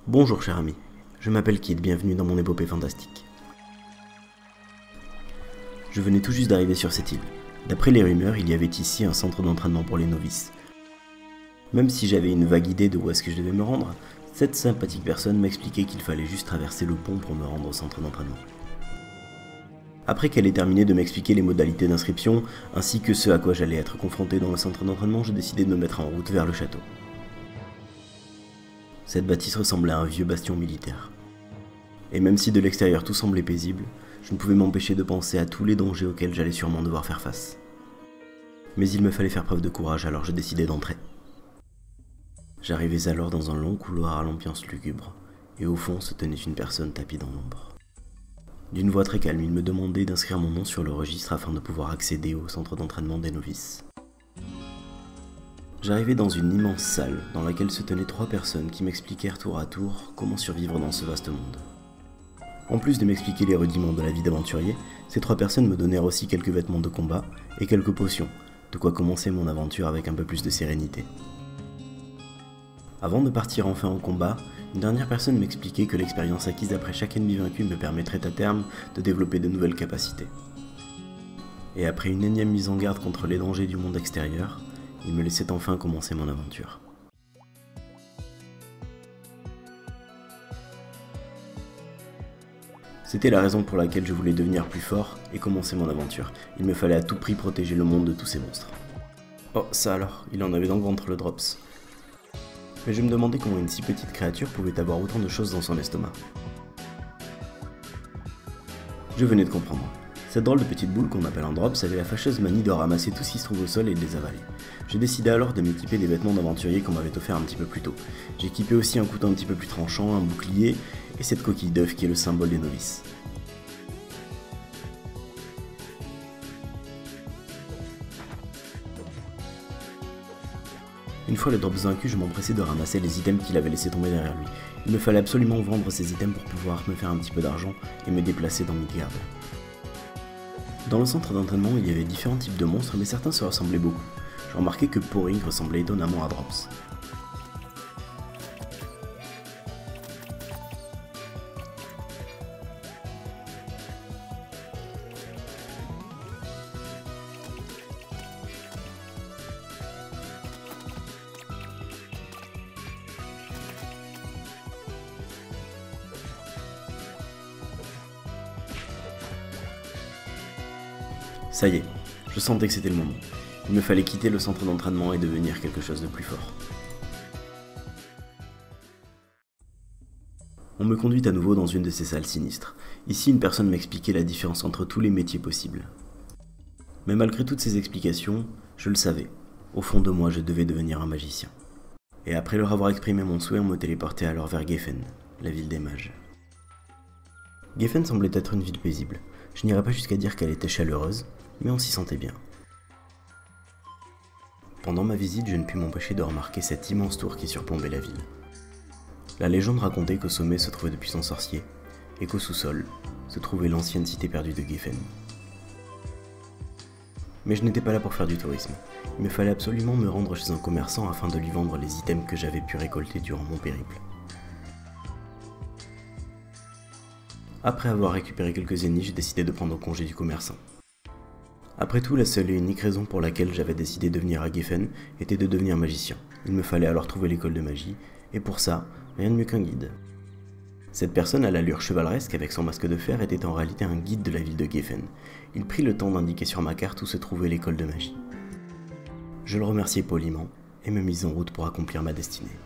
Bonjour cher ami, je m'appelle Kid, bienvenue dans mon épopée fantastique. Je venais tout juste d'arriver sur cette île. D'après les rumeurs, il y avait ici un centre d'entraînement pour les novices. Même si j'avais une vague idée de où est-ce que je devais me rendre, cette sympathique personne m'expliquait qu'il fallait juste traverser le pont pour me rendre au centre d'entraînement. Après qu'elle ait terminé de m'expliquer les modalités d'inscription, ainsi que ce à quoi j'allais être confronté dans le centre d'entraînement, j'ai décidé de me mettre en route vers le château. Cette bâtisse ressemblait à un vieux bastion militaire. Et même si de l'extérieur tout semblait paisible, je ne pouvais m'empêcher de penser à tous les dangers auxquels j'allais sûrement devoir faire face. Mais il me fallait faire preuve de courage, alors je décidai d'entrer. J'arrivais alors dans un long couloir à l'ambiance lugubre, et au fond se tenait une personne tapie dans l'ombre. D'une voix très calme, il me demandait d'inscrire mon nom sur le registre afin de pouvoir accéder au centre d'entraînement des novices. J'arrivais dans une immense salle dans laquelle se tenaient 3 personnes qui m'expliquèrent tour à tour comment survivre dans ce vaste monde. En plus de m'expliquer les rudiments de la vie d'aventurier, ces 3 personnes me donnèrent aussi quelques vêtements de combat et quelques potions, de quoi commencer mon aventure avec un peu plus de sérénité. Avant de partir enfin au combat, une dernière personne m'expliquait que l'expérience acquise après chaque ennemi vaincu me permettrait à terme de développer de nouvelles capacités. Et après une énième mise en garde contre les dangers du monde extérieur, il me laissait enfin commencer mon aventure. C'était la raison pour laquelle je voulais devenir plus fort et commencer mon aventure. Il me fallait à tout prix protéger le monde de tous ces monstres. Oh, ça alors, il en avait dans le ventre le Drops. Mais je me demandais comment une si petite créature pouvait avoir autant de choses dans son estomac. Je venais de comprendre. Cette drôle de petite boule qu'on appelle un Drops avait la fâcheuse manie de ramasser tout ce qui se trouve au sol et de les avaler. J'ai décidé alors de m'équiper des vêtements d'aventurier qu'on m'avait offert un petit peu plus tôt. J'ai équipé aussi un couteau un petit peu plus tranchant, un bouclier et cette coquille d'œuf qui est le symbole des novices. Une fois le Drops vaincu, je m'empressais de ramasser les items qu'il avait laissés tomber derrière lui. Il me fallait absolument vendre ces items pour pouvoir me faire un petit peu d'argent et me déplacer dans Midgard. Dans le centre d'entraînement, il y avait différents types de monstres, mais certains se ressemblaient beaucoup. J'ai remarqué que Poring ressemblait étonnamment à Drops. Ça y est, je sentais que c'était le moment. Il me fallait quitter le centre d'entraînement et devenir quelque chose de plus fort. On me conduit à nouveau dans une de ces salles sinistres. Ici, une personne m'expliquait la différence entre tous les métiers possibles. Mais malgré toutes ces explications, je le savais. Au fond de moi, je devais devenir un magicien. Et après leur avoir exprimé mon souhait, on me téléportait alors vers Geffen, la ville des mages. Geffen semblait être une ville paisible. Je n'irais pas jusqu'à dire qu'elle était chaleureuse, mais on s'y sentait bien. Pendant ma visite, je ne pus m'empêcher de remarquer cette immense tour qui surplombait la ville. La légende racontait qu'au sommet se trouvaient de puissants sorciers, et qu'au sous-sol se trouvait l'ancienne cité perdue de Geffen. Mais je n'étais pas là pour faire du tourisme. Il me fallait absolument me rendre chez un commerçant afin de lui vendre les items que j'avais pu récolter durant mon périple. Après avoir récupéré quelques ennemis, j'ai décidé de prendre congé du commerçant. Après tout, la seule et unique raison pour laquelle j'avais décidé de venir à Geffen était de devenir magicien. Il me fallait alors trouver l'école de magie, et pour ça, rien de mieux qu'un guide. Cette personne à l'allure chevaleresque avec son masque de fer était en réalité un guide de la ville de Geffen. Il prit le temps d'indiquer sur ma carte où se trouvait l'école de magie. Je le remerciai poliment et me mis en route pour accomplir ma destinée.